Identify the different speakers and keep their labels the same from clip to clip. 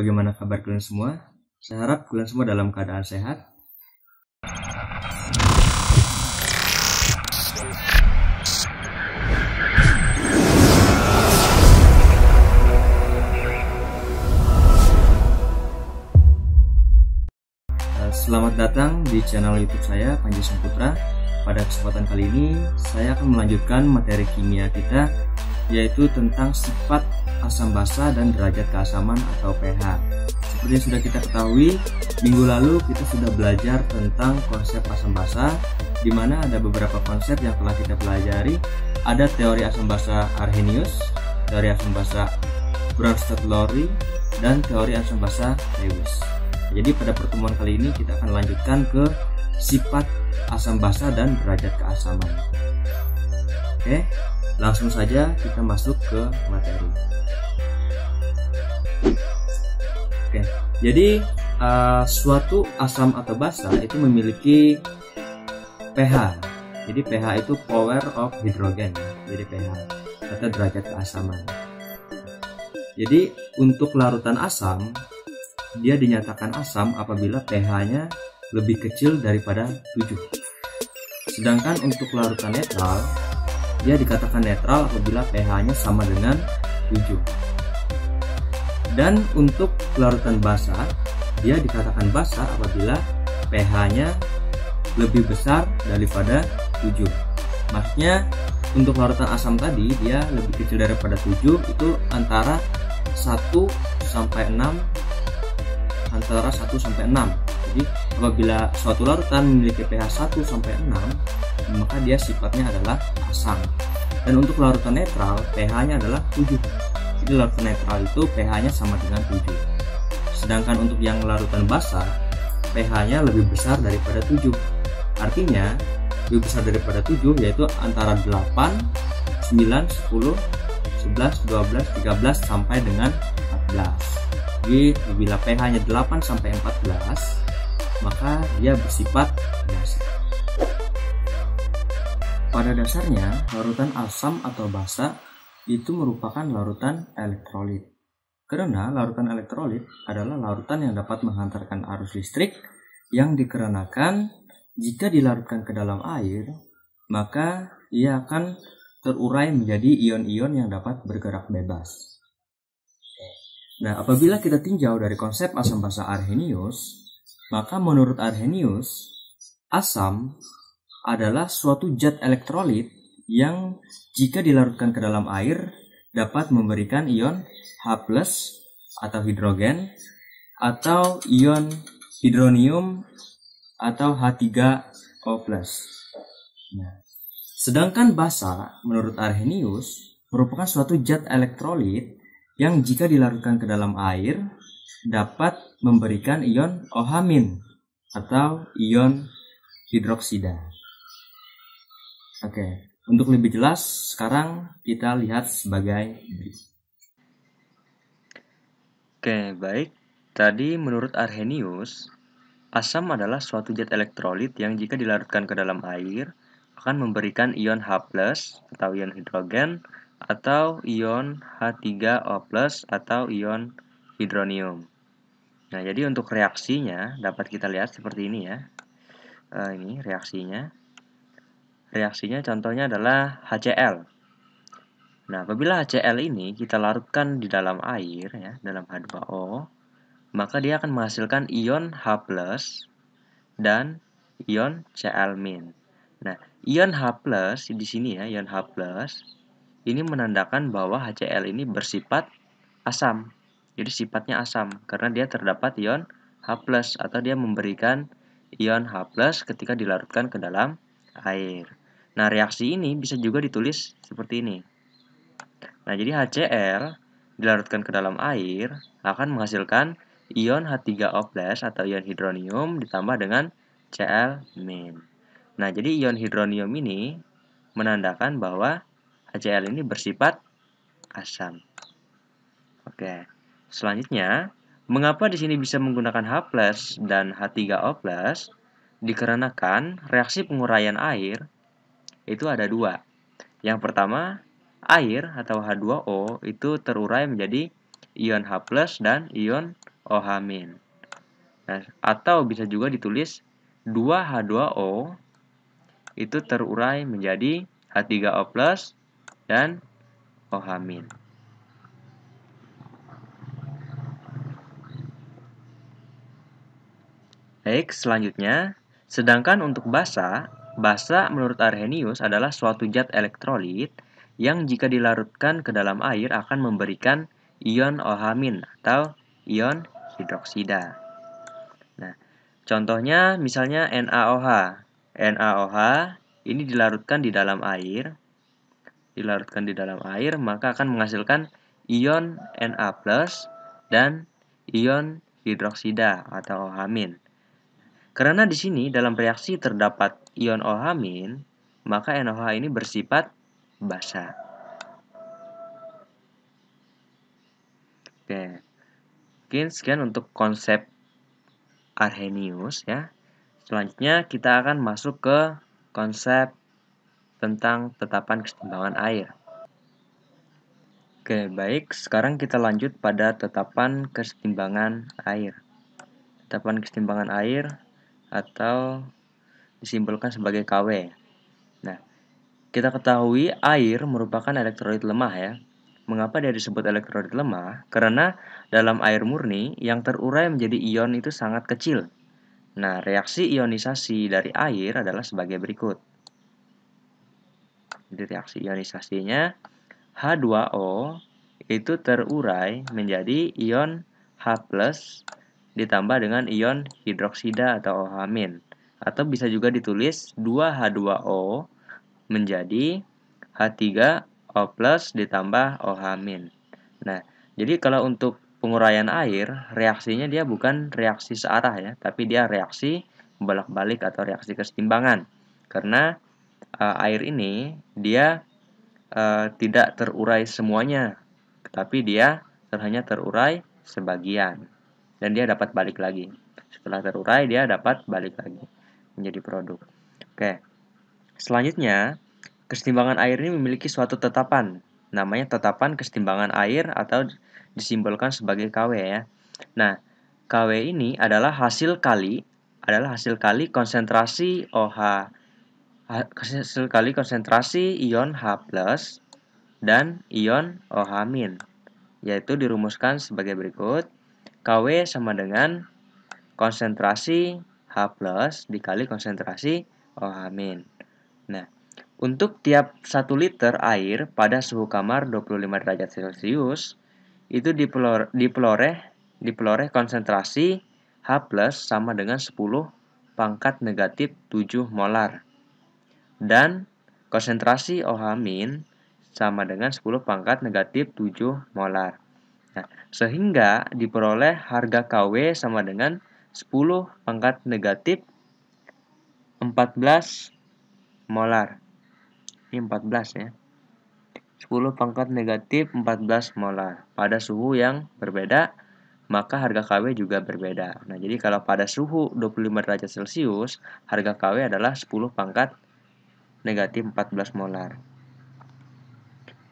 Speaker 1: bagaimana kabar kalian semua? Saya harap kalian semua dalam keadaan sehat. Selamat datang di channel YouTube saya, Panji Semputra. Pada kesempatan kali ini, saya akan melanjutkan materi kimia kita, yaitu tentang sifat asam basa dan derajat keasaman atau pH. Seperti yang sudah kita ketahui, minggu lalu kita sudah belajar tentang konsep asam basa, di mana ada beberapa konsep yang telah kita pelajari. Ada teori asam basa Arrhenius, teori asam basa Bronsted-Lowry, dan teori asam basa Lewis. Jadi pada pertemuan kali ini kita akan lanjutkan ke sifat asam basa dan derajat keasaman. Oke, langsung saja kita masuk ke materi. Oke, jadi suatu asam atau basa itu memiliki pH. Jadi pH itu power of hydrogen, jadi pH atau derajat keasaman. Jadi untuk larutan asam, dia dinyatakan asam apabila pH-nya lebih kecil daripada 7. Sedangkan untuk larutan netral, dia dikatakan netral apabila pH-nya sama dengan 7. Dan untuk larutan basa, dia dikatakan basa apabila pH-nya lebih besar daripada 7. Maksudnya untuk larutan asam tadi dia lebih kecil daripada 7, itu antara 1 sampai 6. Antara 1 sampai 6. Jadi apabila suatu larutan memiliki pH 1 sampai 6, maka dia sifatnya adalah asam. Dan untuk larutan netral, pH-nya adalah 7. Jadi larutan netral itu pH-nya sama dengan 7. Sedangkan untuk yang larutan basa, pH-nya lebih besar daripada 7. Artinya lebih besar daripada 7 yaitu antara 8, 9, 10, 11, 12, 13 sampai dengan 14. Jadi bila pH-nya 8 sampai 14, maka dia bersifat basa. Pada dasarnya, larutan asam atau basa itu merupakan larutan elektrolit. Karena larutan elektrolit adalah larutan yang dapat menghantarkan arus listrik yang dikarenakan jika dilarutkan ke dalam air, maka ia akan terurai menjadi ion-ion yang dapat bergerak bebas. Nah, apabila kita tinjau dari konsep asam basa Arrhenius, maka menurut Arrhenius, asam adalah suatu zat elektrolit yang jika dilarutkan ke dalam air dapat memberikan ion H+ atau hidrogen atau ion hidronium atau H3O+. Nah, sedangkan basa menurut Arrhenius merupakan suatu zat elektrolit yang jika dilarutkan ke dalam air dapat memberikan ion OH- atau ion hidroksida. Oke, untuk lebih jelas sekarang kita lihat sebagai berikut.
Speaker 2: Oke, baik. Tadi menurut Arrhenius, asam adalah suatu zat elektrolit yang jika dilarutkan ke dalam air akan memberikan ion H+ atau ion hidrogen atau ion H3O+ atau ion hidronium. Nah, jadi untuk reaksinya dapat kita lihat seperti ini ya. Ini reaksinya. Reaksinya contohnya adalah HCl. Nah, apabila HCl ini kita larutkan di dalam air ya, dalam H2O, maka dia akan menghasilkan ion H+ dan ion Cl-. Nah, ion H+ di sini ya, ion H+ ini menandakan bahwa HCl ini bersifat asam. Jadi sifatnya asam karena dia terdapat ion H+ atau dia memberikan ion H+ ketika dilarutkan ke dalam air. Nah, reaksi ini bisa juga ditulis seperti ini. Nah, jadi HCl dilarutkan ke dalam air akan menghasilkan ion H3O+ atau ion hidronium ditambah dengan Cl-. Nah, jadi ion hidronium ini menandakan bahwa HCl ini bersifat asam. Oke. Selanjutnya, mengapa di sini bisa menggunakan H+ dan H3O+? Dikarenakan reaksi penguraian air itu ada dua. Yang pertama, air atau H2O itu terurai menjadi ion H+ dan ion OH-. Nah, atau bisa juga ditulis 2H2O itu terurai menjadi H3O+ dan OH-. Baik, selanjutnya, sedangkan untuk basa menurut Arrhenius adalah suatu zat elektrolit yang jika dilarutkan ke dalam air akan memberikan ion OH- atau ion hidroksida. Nah, contohnya misalnya NaOH. NaOH ini dilarutkan di dalam air, maka akan menghasilkan ion Na+ dan ion hidroksida atau OH-. Karena di sini dalam reaksi terdapat ion OH-, maka NaOH ini bersifat basa. Oke. Mungkin sekian untuk konsep Arrhenius ya. Selanjutnya kita akan masuk ke konsep tentang tetapan kesetimbangan air. Oke, baik. Sekarang kita lanjut pada tetapan kesetimbangan air. Tetapan kesetimbangan air atau disimpulkan sebagai Kw. Nah, kita ketahui air merupakan elektrolit lemah ya. Mengapa dia disebut elektrolit lemah? Karena dalam air murni yang terurai menjadi ion itu sangat kecil. Nah, reaksi ionisasi dari air adalah sebagai berikut. Jadi reaksi ionisasinya H2O itu terurai menjadi ion H+ ditambah dengan ion hidroksida atau OH-. Atau bisa juga ditulis 2H2O menjadi H3O+ ditambah OH-. Nah, jadi kalau untuk penguraian air, reaksinya dia bukan reaksi searah ya, tapi dia reaksi bolak-balik atau reaksi kesetimbangan. Karena air ini dia tidak terurai semuanya, tapi dia hanya terurai sebagian. Dan dia dapat balik lagi. Setelah terurai, dia dapat balik lagi menjadi produk. Oke, selanjutnya, kesetimbangan air ini memiliki suatu tetapan. Namanya tetapan kesetimbangan air atau disimbolkan sebagai Kw ya. Nah, Kw ini adalah hasil kali konsentrasi konsentrasi ion H+ dan ion OH-, yaitu dirumuskan sebagai berikut. Kw sama dengan konsentrasi H+ dikali konsentrasi OH-. Nah, untuk tiap 1 liter air pada suhu kamar 25 derajat Celcius itu diperoleh konsentrasi H+ sama dengan 10 pangkat negatif 7 molar. Dan konsentrasi OH- sama dengan 10 pangkat negatif 7 molar. Nah, sehingga diperoleh harga Kw sama dengan 10 pangkat negatif 14 molar. Ini 14 ya. 10 pangkat negatif 14 molar. Pada suhu yang berbeda, maka harga Kw juga berbeda. Nah, jadi kalau pada suhu 25 derajat Celcius, harga Kw adalah 10 pangkat negatif 14 molar.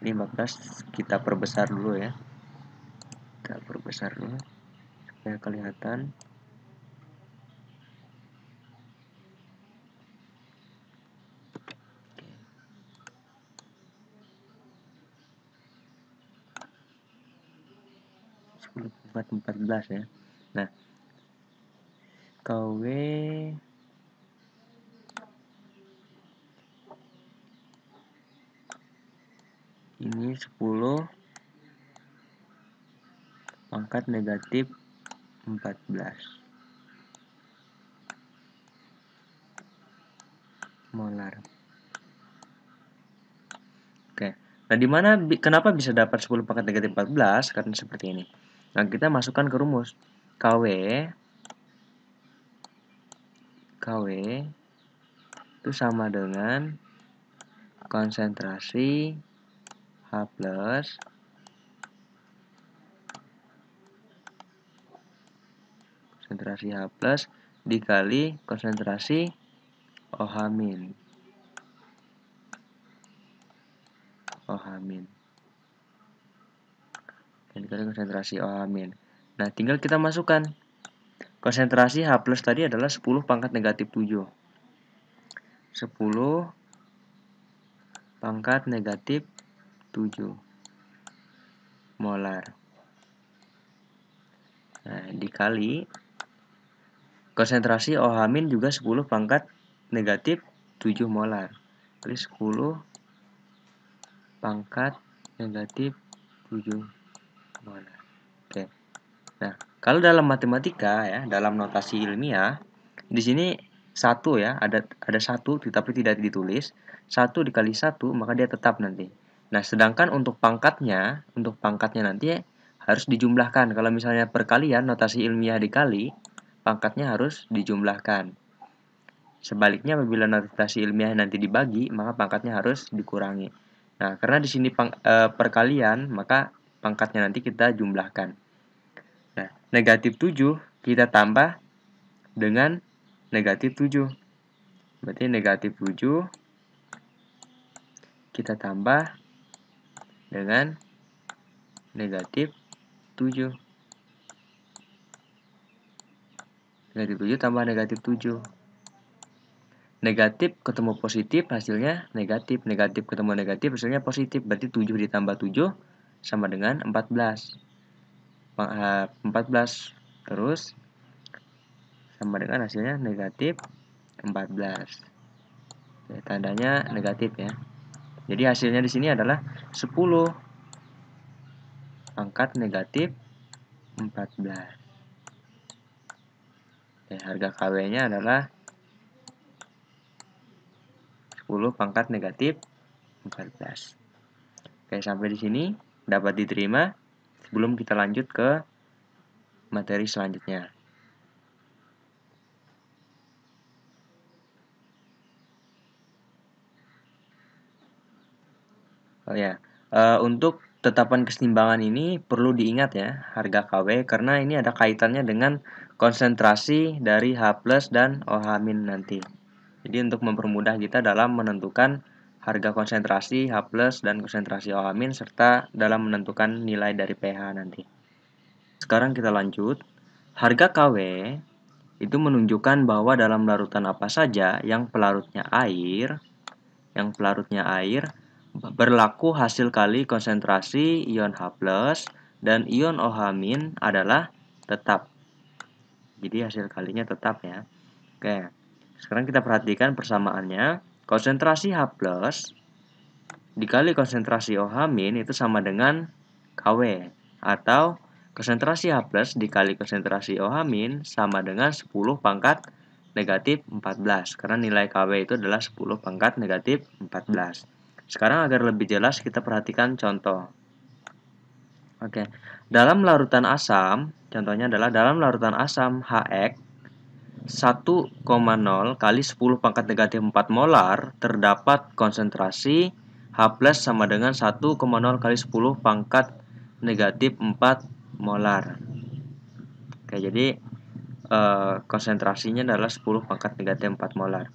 Speaker 2: Ini 14 kita perbesar dulu ya. Kita perbesar dulu supaya kelihatan. Oke. 14 ya. Nah, Kw ini 10 pangkat negatif 14 molar. Oke. Nah, kenapa bisa dapat 10 pangkat negatif 14? Karena seperti ini. Nah, kita masukkan ke rumus. Kw itu sama dengan konsentrasi H+ dikali konsentrasi OH-. Dikali konsentrasi OH-. Nah, tinggal kita masukkan. Konsentrasi H+ tadi adalah 10 pangkat negatif 7. 10 pangkat negatif 7 molar. Nah, dikali konsentrasi OH- juga 10 pangkat negatif 7 molar. Kali 10 pangkat negatif 7 molar. Oke. Nah, kalau dalam matematika ya, dalam notasi ilmiah, di sini 1 ya, ada 1 tapi tidak ditulis. 1 dikali 1 maka dia tetap nanti. Nah, sedangkan untuk pangkatnya nanti harus dijumlahkan. Kalau misalnya perkalian notasi ilmiah dikali, pangkatnya harus dijumlahkan. Sebaliknya apabila notasi ilmiah nanti dibagi, maka pangkatnya harus dikurangi. Nah, karena di sini perkalian, maka pangkatnya nanti kita jumlahkan. Nah, negatif 7 kita tambah dengan negatif 7. Berarti negatif 7 kita tambah dengan negatif 7. Negatif 7 tambah negatif 7. Negatif ketemu positif hasilnya negatif. Negatif ketemu negatif hasilnya positif. Berarti 7 ditambah 7 sama dengan 14. 14 terus sama dengan hasilnya negatif 14. Oke, tandanya negatif ya. Jadi hasilnya di sini adalah 10 pangkat negatif 14. Oke, harga KW-nya adalah 10 pangkat negatif 14. Oke, sampai di sini dapat diterima. Sebelum kita lanjut ke materi selanjutnya. Oh ya, untuk tetapan keseimbangan ini perlu diingat ya, harga KW, karena ini ada kaitannya dengan konsentrasi dari H+ dan OH- nanti. Jadi untuk mempermudah kita dalam menentukan harga konsentrasi H+ dan konsentrasi OH- serta dalam menentukan nilai dari pH nanti. Sekarang kita lanjut. Harga KW itu menunjukkan bahwa dalam larutan apa saja yang pelarutnya air, berlaku hasil kali konsentrasi ion H+ dan ion OH- adalah tetap. Jadi hasil kalinya tetap ya. Oke. Sekarang kita perhatikan persamaannya. Konsentrasi H+ dikali konsentrasi OH- itu sama dengan KW. Atau konsentrasi H+ dikali konsentrasi OH- sama dengan 10 pangkat negatif 14. Karena nilai KW itu adalah 10 pangkat negatif 14. Sekarang agar lebih jelas kita perhatikan contoh. Oke. Dalam larutan asam, contohnya adalah dalam larutan asam HX 1,0 kali 10 pangkat negatif 4 molar terdapat konsentrasi H+ sama dengan 1,0 kali 10 pangkat negatif 4 molar. Oke, jadi konsentrasinya adalah 10 pangkat negatif 4 molar.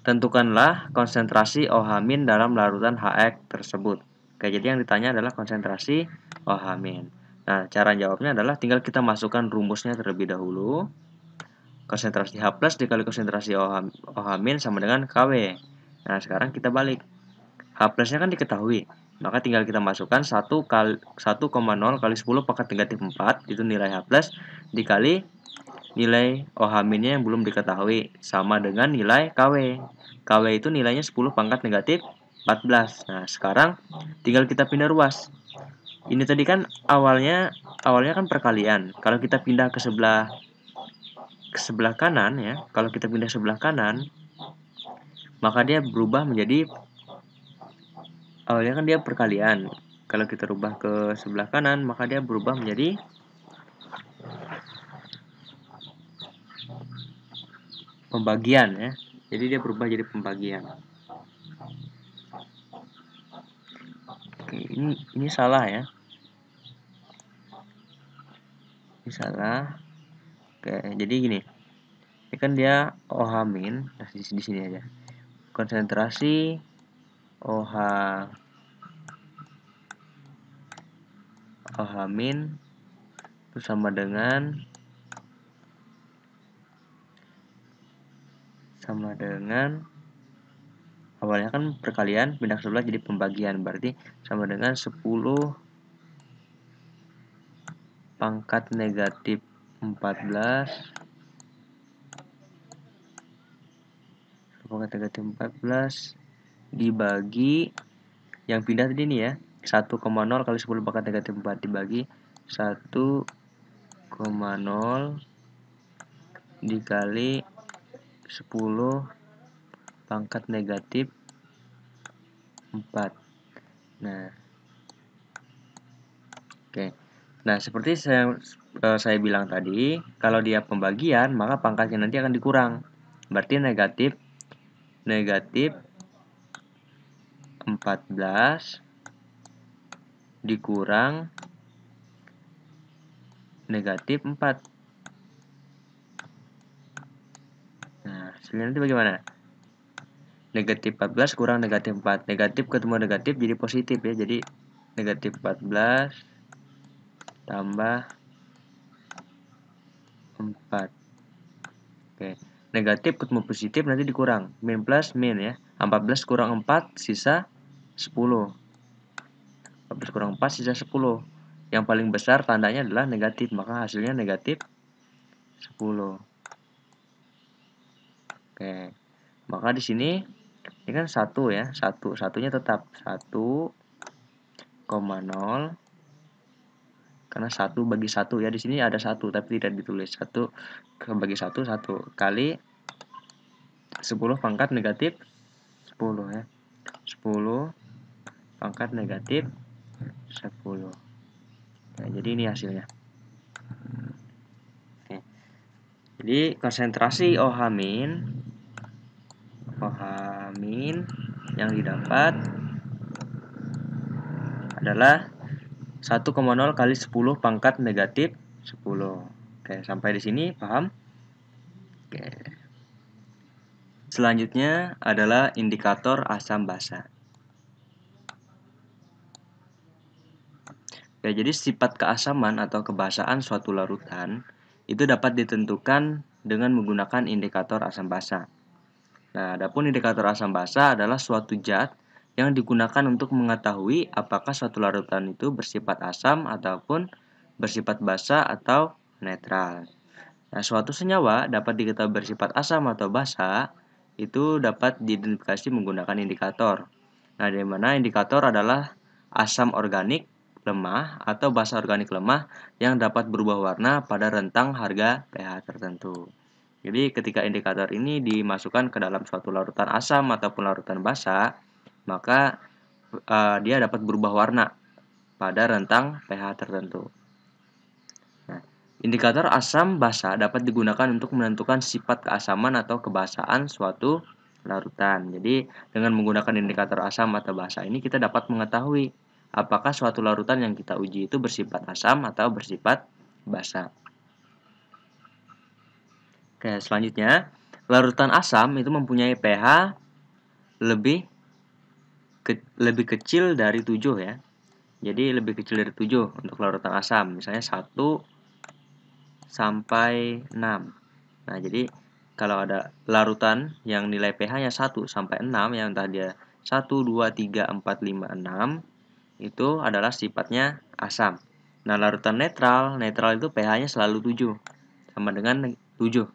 Speaker 2: Tentukanlah konsentrasi OH- dalam larutan HX tersebut. Oke, jadi yang ditanya adalah konsentrasi OH-. Nah, cara jawabnya adalah tinggal kita masukkan rumusnya terlebih dahulu. Konsentrasi H+ dikali konsentrasi OH- sama dengan KW. Nah, sekarang kita balik. H+-nya kan diketahui. Maka tinggal kita masukkan 1,0 kali 10 pangkat negatif 4, itu nilai H+, dikali nilai OH-nya yang belum diketahui, sama dengan nilai KW. KW itu nilainya 10 pangkat negatif 14. Nah, sekarang tinggal kita pindah ruas. Ini tadi kan awalnya kan perkalian. Kalau kita pindah ke sebelah kanan ya, kalau kita pindah sebelah kanan, maka dia berubah menjadi, awalnya kan dia perkalian. Kalau kita rubah ke sebelah kanan, maka dia berubah menjadi pembagian ya. Jadi dia berubah jadi pembagian. Oke, ini salah ya. Ini salah. Oke, jadi gini. Ini kan dia OH-, nah di sini aja. Konsentrasi OH OH- itu sama dengan awalnya kan perkalian pindah ke sebelah jadi pembagian, berarti sama dengan 10 pangkat negatif 14 dibagi yang pindah tadi nih ya, 1,0 kali 10 pangkat negatif 4 dibagi 1,0 dikali 10 pangkat negatif 4. Nah, oke. Nah, seperti saya bilang tadi, kalau dia pembagian, maka pangkatnya nanti akan dikurang. Berarti negatif 14 dikurang negatif 4. Nah, hasilnya nanti bagaimana? Negatif 14 kurang negatif 4. Negatif ketemu negatif jadi positif ya. Jadi negatif 14 tambah 4. Oke. Negatif ketemu positif nanti dikurang. Min plus min ya. 14 kurang 4 sisa 10. 14 kurang 4 sisa 10. Yang paling besar tandanya adalah negatif, maka hasilnya negatif 10. Oke. Maka di sini ini kan 1 ya. Satunya tetap 1,0 karena 1 bagi 1 ya. Di sini ada 1 tapi tidak ditulis. 1 bagi 1 kali 10 pangkat negatif 10 ya. 10 pangkat negatif 10. Nah, jadi ini hasilnya. Oke. Jadi konsentrasi OH- yang didapat adalah 1,0 kali 10 pangkat negatif 10. Oke, sampai di sini paham? Oke. Selanjutnya adalah indikator asam basa. Ya, jadi sifat keasaman atau kebasaan suatu larutan itu dapat ditentukan dengan menggunakan indikator asam basa. Nah, adapun indikator asam basa adalah suatu zat yang digunakan untuk mengetahui apakah suatu larutan itu bersifat asam ataupun bersifat basa atau netral. Nah, suatu senyawa dapat diketahui bersifat asam atau basa itu dapat diidentifikasi menggunakan indikator. Nah, di mana indikator adalah asam organik lemah atau basa organik lemah yang dapat berubah warna pada rentang harga pH tertentu. Jadi ketika indikator ini dimasukkan ke dalam suatu larutan asam ataupun larutan basa, maka dia dapat berubah warna pada rentang pH tertentu. Nah, indikator asam basa dapat digunakan untuk menentukan sifat keasaman atau kebasaan suatu larutan. Jadi dengan menggunakan indikator asam atau basa ini kita dapat mengetahui apakah suatu larutan yang kita uji itu bersifat asam atau bersifat basa. Oke, selanjutnya, larutan asam itu mempunyai pH lebih kecil dari 7 ya. Jadi lebih kecil dari 7 untuk larutan asam, misalnya 1 sampai 6. Nah, jadi kalau ada larutan yang nilai pH-nya 1 sampai 6 yang entah dia 1, 2, 3, 4, 5, 6 itu adalah sifatnya asam. Nah, larutan netral itu pH-nya selalu 7 sama dengan 7.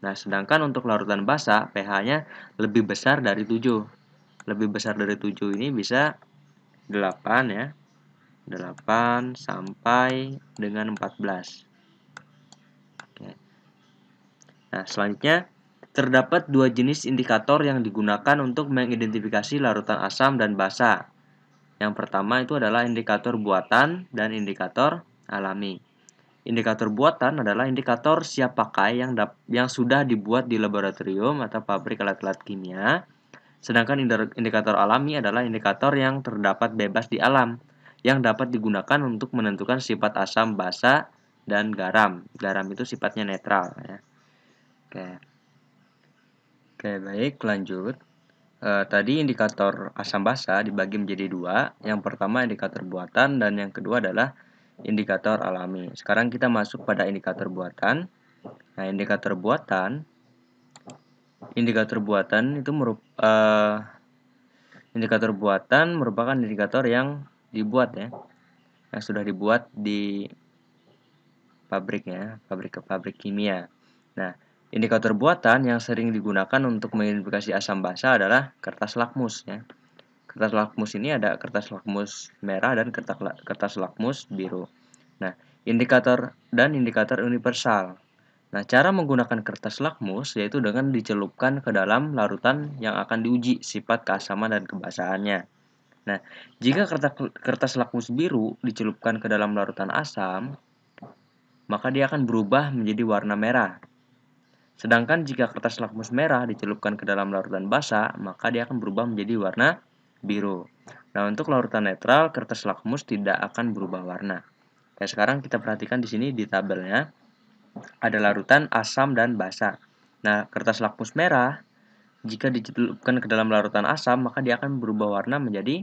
Speaker 2: Nah, sedangkan untuk larutan basa pH-nya lebih besar dari 7. Lebih besar dari 7 ini bisa 8 ya. 8 sampai dengan 14. Oke. Nah, selanjutnya terdapat dua jenis indikator yang digunakan untuk mengidentifikasi larutan asam dan basa. Yang pertama itu adalah indikator buatan dan indikator alami. Indikator buatan adalah indikator siap pakai yang sudah dibuat di laboratorium atau pabrik alat-alat kimia. Sedangkan indikator alami adalah indikator yang terdapat bebas di alam, yang dapat digunakan untuk menentukan sifat asam, basa, dan garam. Garam itu sifatnya netral. Ya. Oke, baik, lanjut. Tadi indikator asam basa dibagi menjadi dua. Yang pertama indikator buatan dan yang kedua adalah indikator alami. Sekarang kita masuk pada indikator buatan. Nah, indikator buatan itu indikator buatan merupakan indikator yang dibuat ya, yang sudah dibuat di pabriknya, pabrik kimia. Nah, indikator buatan yang sering digunakan untuk mengidentifikasi asam basa adalah kertas lakmus ya. Kertas lakmus ini ada kertas lakmus merah dan kertas lakmus biru. Nah, indikator universal. Nah, cara menggunakan kertas lakmus yaitu dengan dicelupkan ke dalam larutan yang akan diuji sifat keasaman dan kebasahannya. Nah, jika kertas lakmus biru dicelupkan ke dalam larutan asam, maka dia akan berubah menjadi warna merah. Sedangkan jika kertas lakmus merah dicelupkan ke dalam larutan basa, maka dia akan berubah menjadi warna biru. Nah, untuk larutan netral, kertas lakmus tidak akan berubah warna. Oke, sekarang kita perhatikan di sini di tabelnya. Ada larutan asam dan basa. Nah, kertas lakmus merah, jika dicelupkan ke dalam larutan asam, maka dia akan berubah warna menjadi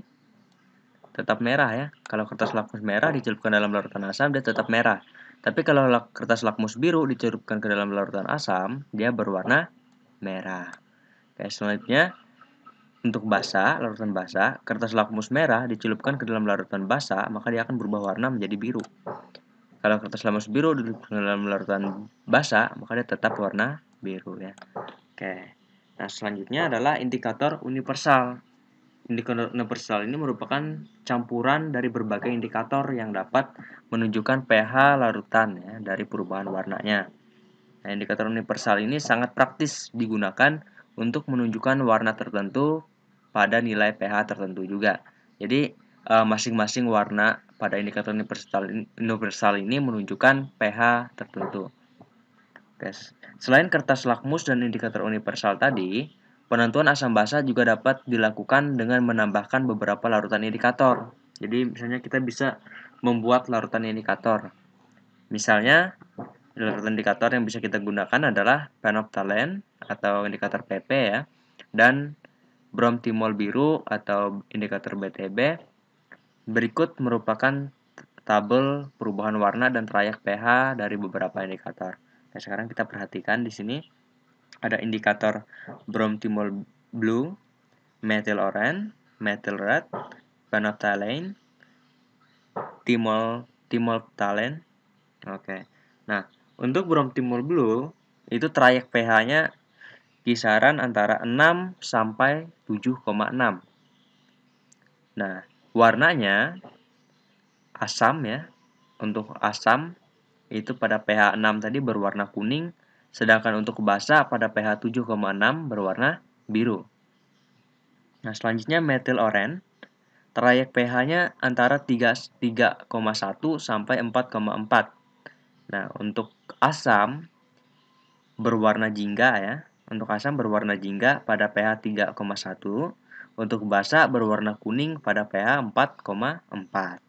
Speaker 2: tetap merah ya. Kalau kertas lakmus merah dicelupkan dalam larutan asam, dia tetap merah. Tapi kalau kertas lakmus biru dicelupkan ke dalam larutan asam, dia berwarna merah. Oke, selanjutnya untuk basa, larutan basa, kertas lakmus merah dicelupkan ke dalam larutan basa, maka dia akan berubah warna menjadi biru. Kalau kertas lakmus biru dicelupkan ke dalam larutan basa, maka dia tetap warna biru ya. Oke. Nah, selanjutnya adalah indikator universal. Indikator universal ini merupakan campuran dari berbagai indikator yang dapat menunjukkan pH larutan ya, dari perubahan warnanya. Nah, indikator universal ini sangat praktis digunakan untuk menunjukkan warna tertentu pada nilai pH tertentu juga. Jadi, masing-masing warna pada indikator universal ini menunjukkan pH tertentu. Selain kertas lakmus dan indikator universal tadi, penentuan asam basa juga dapat dilakukan dengan menambahkan beberapa larutan indikator. Jadi, misalnya kita bisa membuat larutan indikator. Misalnya, larutan indikator yang bisa kita gunakan adalah phenolphthalein atau indikator PP ya, dan bromtimol biru atau indikator BTB. Berikut merupakan tabel perubahan warna dan trayek pH dari beberapa indikator. Nah, sekarang kita perhatikan di sini ada indikator bromtimol blue, methyl orange, methyl red, phenolphthalein, timolphthalein. Oke. Nah, untuk bromtimol blue itu trayek pH-nya kisaran antara 6 sampai 7,6. Nah, warnanya asam ya. Untuk asam itu pada pH 6 tadi berwarna kuning, sedangkan untuk basa pada pH 7,6 berwarna biru. Nah, selanjutnya methyl orange, trayek pH-nya antara 3,1 sampai 4,4. Nah, untuk asam berwarna jingga ya. Untuk asam berwarna jingga pada pH 3,1, untuk basa berwarna kuning pada pH 4,4.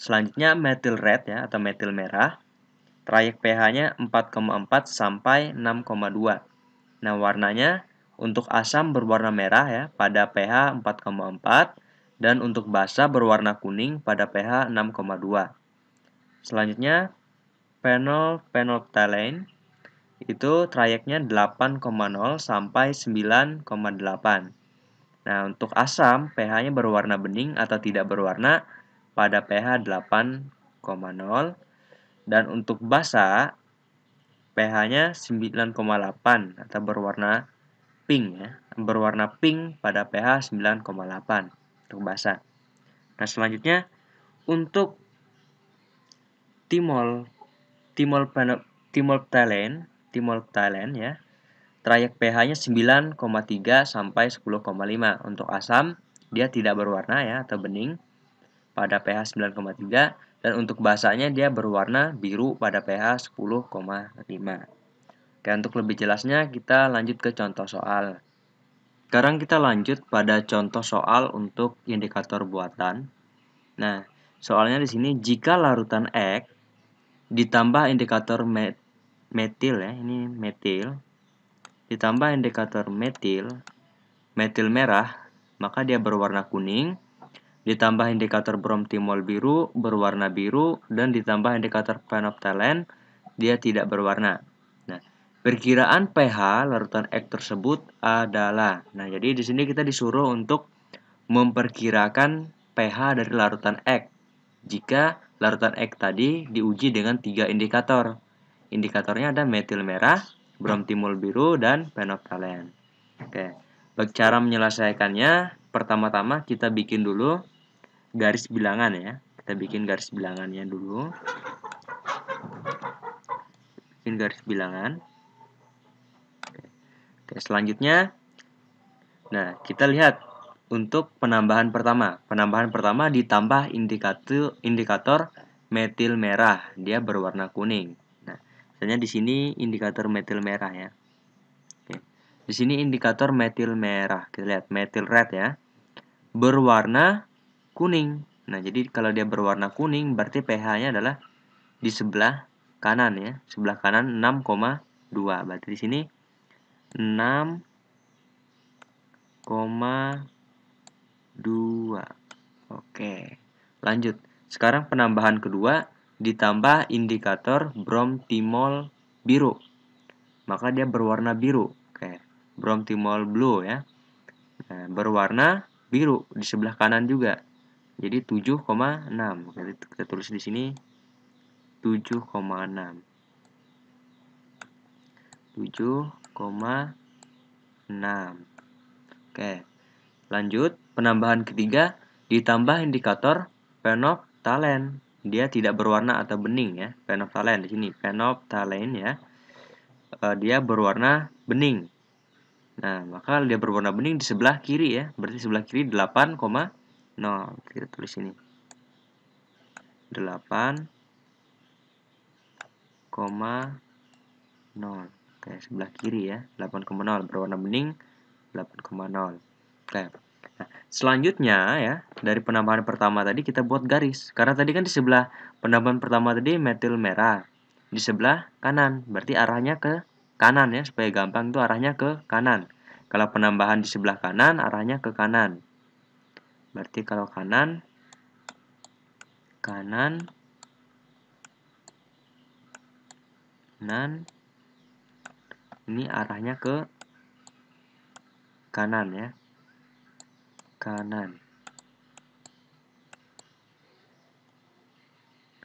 Speaker 2: Selanjutnya methyl red ya atau metil merah. Trayek pH-nya 4,4 sampai 6,2. Nah, warnanya untuk asam berwarna merah ya pada pH 4,4 dan untuk basa berwarna kuning pada pH 6,2. Selanjutnya phenolphthalein itu trayeknya 8,0 sampai 9,8. Nah, untuk asam pH-nya berwarna bening atau tidak berwarna pada pH 8,0 dan untuk basa pH-nya 9,8 atau berwarna pink ya, berwarna pink pada pH 9,8 untuk basa. Nah, selanjutnya untuk timolphthalein ya. Trayek pH-nya 9,3 sampai 10,5. Untuk asam dia tidak berwarna ya atau bening pada pH 9,3 dan untuk basanya dia berwarna biru pada pH 10,5. Oke, untuk lebih jelasnya kita lanjut ke contoh soal. Sekarang kita lanjut pada contoh soal untuk indikator buatan. Nah, soalnya di sini jika larutan X ditambah indikator metil ya, ini metil, ditambah indikator metil merah, maka dia berwarna kuning. ditambah indikator bromtimol biru berwarna biru, dan ditambah indikator phenolphthalein dia tidak berwarna. Nah, perkiraan pH larutan X tersebut adalah. Nah, jadi di sini kita disuruh untuk memperkirakan pH dari larutan X. Jika larutan X tadi diuji dengan 3 indikator. Indikatornya ada metil merah, bromtimol biru, dan phenolphthalein. Oke. Cara menyelesaikannya, pertama-tama kita bikin dulu garis bilangan ya. Kita bikin garis bilangannya dulu. Bikin garis bilangan. Oke, selanjutnya, nah kita lihat untuk penambahan pertama. Penambahan pertama ditambah indikator metil merah, dia berwarna kuning. Nah, misalnya di sini indikator metil merah ya. Oke. Di sini indikator metil merah, kita lihat metil red ya, berwarna kuning. Nah, jadi kalau dia berwarna kuning berarti pH-nya adalah di sebelah kanan ya. Sebelah kanan 6,2. Berarti di sini 6,2. Oke. Lanjut. Sekarang penambahan kedua ditambah indikator bromtimol biru. Maka dia berwarna biru. Oke. Bromtimol blue ya. Nah, berwarna biru di sebelah kanan juga. Jadi 7,6. Kita tulis di sini 7,6. 7,6. Oke. Lanjut, penambahan ketiga ditambah indikator phenolphthalein. Dia tidak berwarna atau bening ya. Phenolphthalein di sini, phenolphthalein ya. Dia berwarna bening. Nah, maka dia berwarna bening di sebelah kiri ya. Berarti sebelah kiri 8,0. Kita tulis ini. 8,0. Oke, sebelah kiri ya. 8,0 berwarna bening 8,0. Oke. Nah, selanjutnya ya, dari penambahan pertama tadi kita buat garis. Karena tadi kan di sebelah penambahan pertama tadi metil merah. Di sebelah kanan, berarti arahnya ke kanan ya, supaya gampang itu arahnya ke kanan. Kalau penambahan di sebelah kanan, arahnya ke kanan. Berarti kalau kanan, ini arahnya ke kanan ya. Kanan.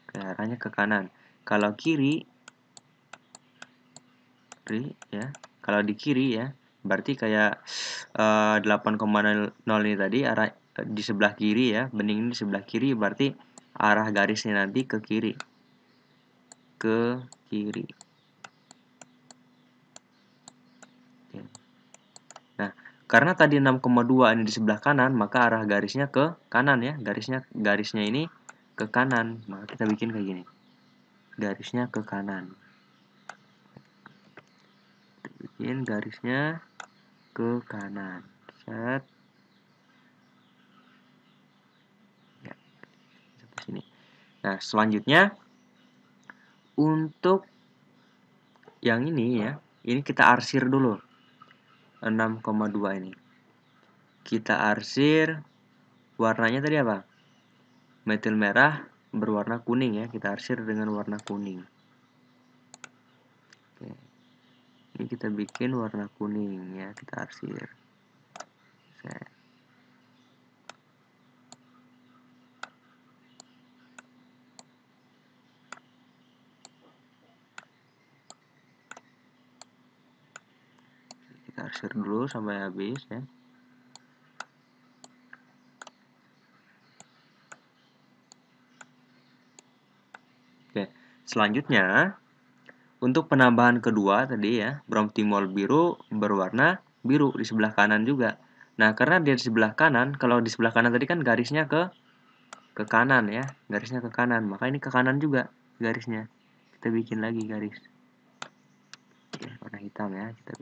Speaker 2: Oke, arahnya ke kanan. Kalau kiri ya. Kalau di kiri ya, berarti kayak 8,0 ini tadi arah di sebelah kiri ya, bening ini di sebelah kiri berarti arah garisnya nanti ke kiri. Ke kiri. Oke. Nah, karena tadi 6,2 ini di sebelah kanan, maka arah garisnya ke kanan ya. Garisnya ini ke kanan. Maka kita bikin kayak gini. Garisnya ke kanan. Kita bikin garisnya ke kanan. Set. Ya, sampai sini. Nah, selanjutnya untuk yang ini ya, ini kita arsir dulu. 6,2 ini. Kita arsir, warnanya tadi apa? Metil merah berwarna kuning ya, kita arsir dengan warna kuning. Oke. Ini kita bikin warna kuning ya, kita arsir. Set. Kita arsir dulu sampai habis ya. Oke, selanjutnya untuk penambahan kedua tadi ya, bromtimol biru berwarna biru di sebelah kanan juga. Nah, karena dia di sebelah kanan, kalau di sebelah kanan tadi kan garisnya ke kanan ya, garisnya ke kanan, maka ini ke kanan juga garisnya. Kita bikin lagi garis. Oke, warna hitam ya, kita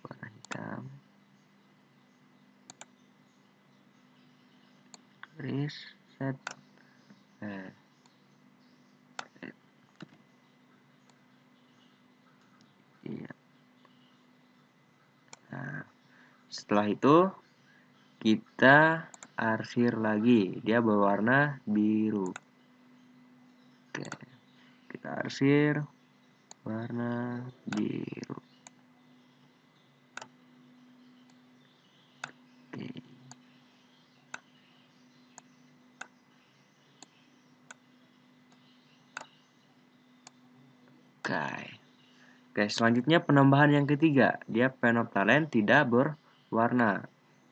Speaker 2: warna hitam. Garis set. Iya. Nah, setelah itu kita arsir lagi, dia berwarna biru. Oke, kita arsir warna biru. Oke. Oke, selanjutnya penambahan yang ketiga, dia phenolphthalein tidak berwarna.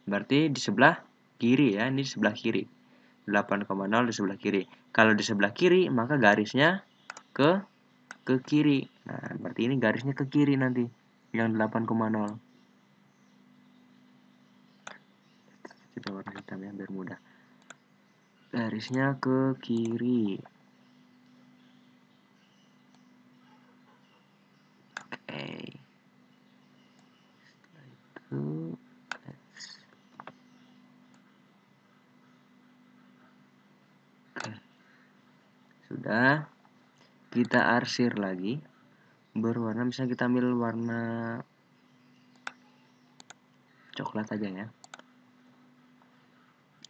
Speaker 2: Berarti di sebelah kiri ya, ini di sebelah kiri. 8,0 di sebelah kiri. Kalau di sebelah kiri, maka garisnya ke kiri. Nah, berarti ini garisnya ke kiri nanti, yang 8,0. Kita warna hitam ya, biar mudah. Garisnya ke kiri. Oke. Setelah itu, sudah, kita arsir lagi berwarna, misalnya kita ambil warna coklat aja ya.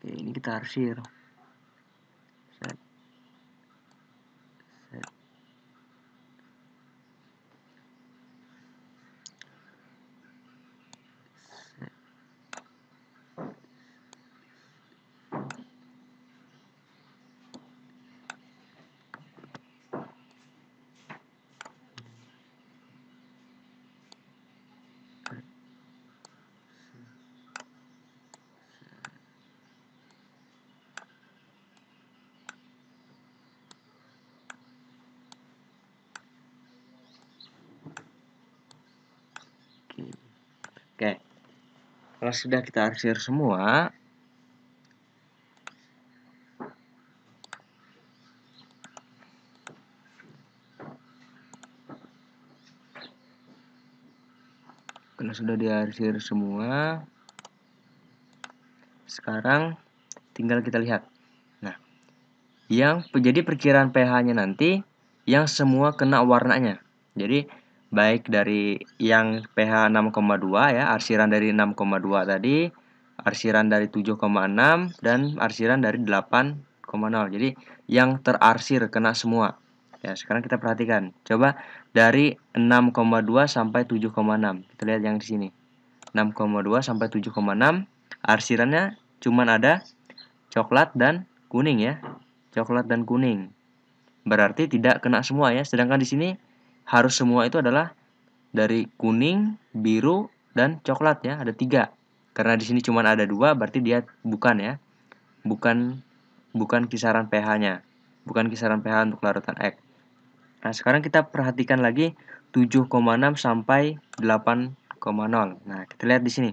Speaker 2: Oke, ini kita arsir. Set. Set. Oke, kalau sudah kita arsir semua, kalau sudah diarsir semua, sekarang tinggal kita lihat. Nah, jadi perkiraan pH-nya nanti yang semua kena warnanya. Jadi baik dari yang pH 6,2 ya, arsiran dari 6,2 tadi, arsiran dari 7,6 dan arsiran dari 8,0. Jadi yang terarsir kena semua. Ya, sekarang kita perhatikan. Coba dari 6,2 sampai 7,6. Kita lihat yang di sini. 6,2 sampai 7,6, arsirannya cuman ada coklat dan kuning ya. Coklat dan kuning. Berarti tidak kena semua ya. Sedangkan di sini harus semua itu adalah dari kuning, biru, dan coklat ya. Ada 3. Karena di sini cuma ada 2, berarti dia bukan ya. Bukan kisaran pH-nya. Bukan kisaran pH untuk larutan X. Nah, sekarang kita perhatikan lagi 7,6 sampai 8,0. Nah, kita lihat di sini.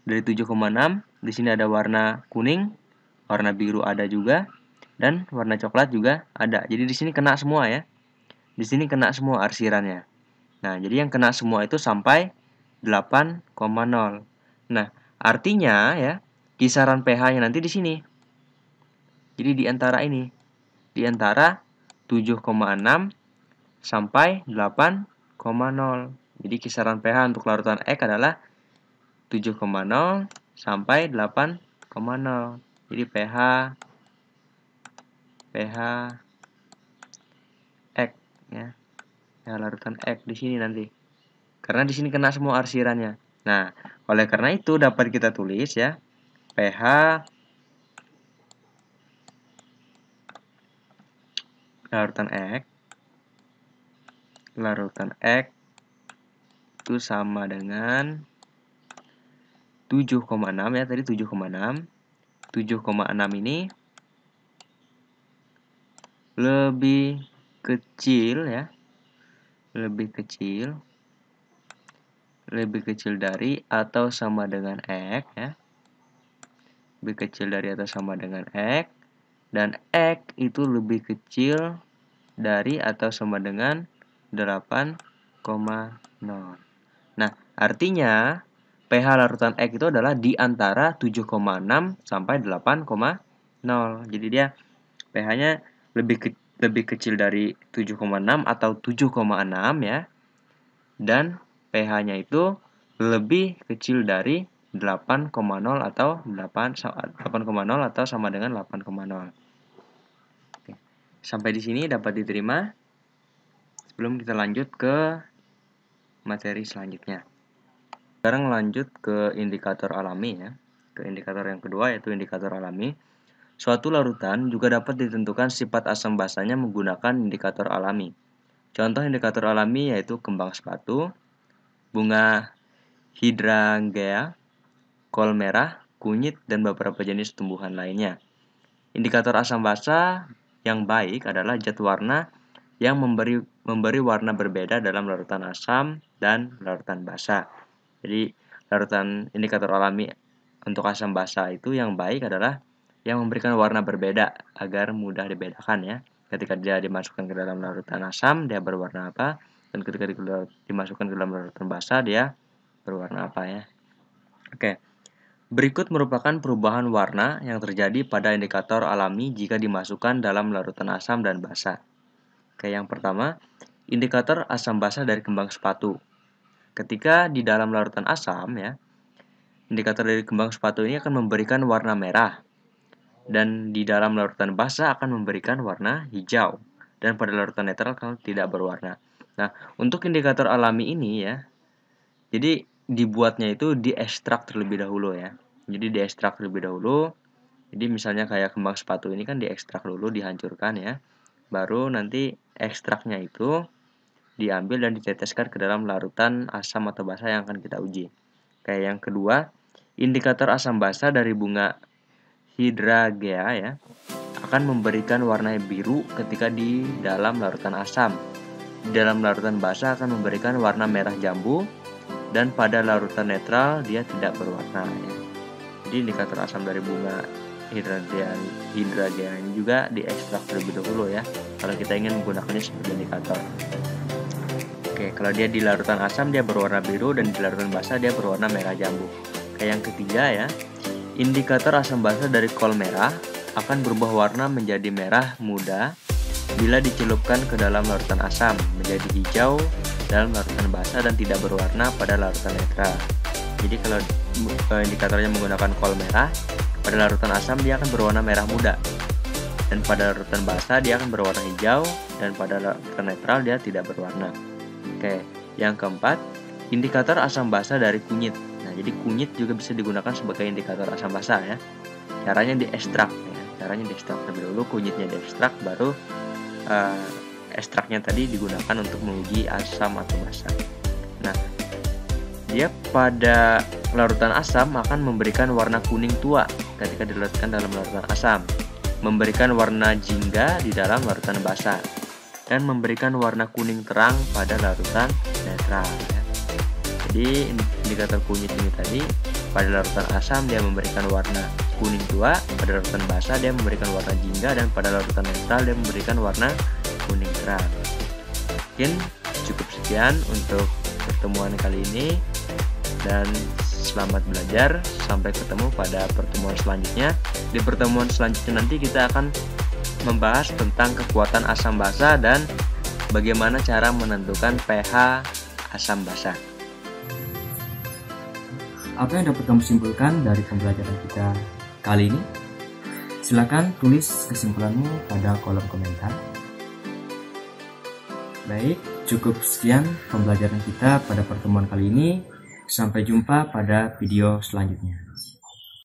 Speaker 2: Dari 7,6, di sini ada warna kuning, warna biru ada juga, dan warna coklat juga ada. Jadi di sini kena semua ya. Di sini kena semua arsirannya. Nah, jadi yang kena semua itu sampai 8,0. Nah, artinya ya, kisaran pH-nya nanti di sini. Jadi di antara ini. Di antara 7,6 sampai 8,0. Jadi kisaran pH untuk larutan X adalah 7,0 sampai 8,0. Jadi pH X ya. Ya, larutan X di sini nanti. Karena di sini kena semua arsirannya. Nah, oleh karena itu dapat kita tulis ya, pH larutan X itu sama dengan 7,6 ya, tadi 7,6. 7,6 ini lebih kecil ya. Lebih kecil dari atau sama dengan X ya. Lebih kecil dari atau sama dengan X, dan X itu lebih kecil dari atau sama dengan 8,0. Nah, artinya pH larutan X itu adalah di antara 7,6 sampai 8,0. Jadi dia pH-nya lebih kecil dari 7,6 atau 7,6 ya. Dan pH-nya itu lebih kecil dari 8,0 atau 8,0 atau sama dengan 8,0. Oke. Sampai di sini dapat diterima. Sebelum kita lanjut ke materi selanjutnya. Sekarang lanjut ke indikator alami ya. Ke indikator yang kedua yaitu indikator alami. Suatu larutan juga dapat ditentukan sifat asam basanya menggunakan indikator alami. Contoh indikator alami yaitu kembang sepatu, bunga hydrangea, kol merah, kunyit, dan beberapa jenis tumbuhan lainnya. Indikator asam basa yang baik adalah zat warna yang memberi warna berbeda dalam larutan asam dan larutan basa. Jadi larutan indikator alami untuk asam basa itu yang baik adalah yang memberikan warna berbeda agar mudah dibedakan ya. Ketika dia dimasukkan ke dalam larutan asam dia berwarna apa, dan ketika dimasukkan ke dalam larutan basa dia berwarna apa ya. Oke. Berikut merupakan perubahan warna yang terjadi pada indikator alami jika dimasukkan dalam larutan asam dan basa. Oke, yang pertama, indikator asam basa dari kembang sepatu. Ketika di dalam larutan asam ya, indikator dari kembang sepatu ini akan memberikan warna merah. Dan di dalam larutan basa akan memberikan warna hijau. Dan pada larutan netral kalau tidak berwarna. Nah, untuk indikator alami ini ya, jadi dibuatnya itu diekstrak terlebih dahulu ya. Jadi diekstrak terlebih dahulu. Jadi misalnya kayak kembang sepatu ini kan diekstrak dulu, dihancurkan ya. Baru nanti ekstraknya itu diambil dan diteteskan ke dalam larutan asam atau basa yang akan kita uji. Kayak yang kedua, indikator asam basa dari bunga hydrangea ya akan memberikan warna biru ketika di dalam larutan asam. Di dalam larutan basa akan memberikan warna merah jambu, dan pada larutan netral dia tidak berwarna ya. Jadi indikator asam dari bunga hydrangea ini juga diekstrak terlebih dahulu ya, kalau kita ingin menggunakannya sebagai indikator. Oke, kalau dia di larutan asam dia berwarna biru, dan di larutan basa dia berwarna merah jambu. Kayak yang ketiga ya, indikator asam basa dari kol merah akan berubah warna menjadi merah muda bila dicelupkan ke dalam larutan asam, menjadi hijau dalam larutan basa, dan tidak berwarna pada larutan netral. Jadi kalau indikatornya menggunakan kol merah, pada larutan asam dia akan berwarna merah muda, dan pada larutan basa dia akan berwarna hijau, dan pada larutan netral dia tidak berwarna. Oke, yang keempat, indikator asam basa dari kunyit. Nah, jadi kunyit juga bisa digunakan sebagai indikator asam basa ya. Caranya diekstrak ya. Caranya diekstrak terlebih dahulu, kunyitnya diekstrak, baru ekstraknya tadi digunakan untuk menguji asam atau basa. Nah, dia pada larutan asam akan memberikan warna kuning tua ketika dilarutkan dalam larutan asam, memberikan warna jingga di dalam larutan basa, dan memberikan warna kuning terang pada larutan netral ya. Jadi indikator kunyit ini tadi pada larutan asam dia memberikan warna kuning tua, pada larutan basa dia memberikan warna jingga, dan pada larutan netral dia memberikan warna kuning terang. Mungkin cukup sekian untuk pertemuan kali ini, dan selamat belajar. Sampai ketemu pada pertemuan selanjutnya. Di pertemuan selanjutnya nanti kita akan membahas tentang kekuatan asam basa dan bagaimana cara menentukan pH asam basa.
Speaker 1: Apa yang dapat kamu simpulkan dari pembelajaran kita kali ini? Silakan tulis kesimpulanmu pada kolom komentar. Baik, cukup sekian pembelajaran kita pada pertemuan kali ini. Sampai jumpa pada video selanjutnya.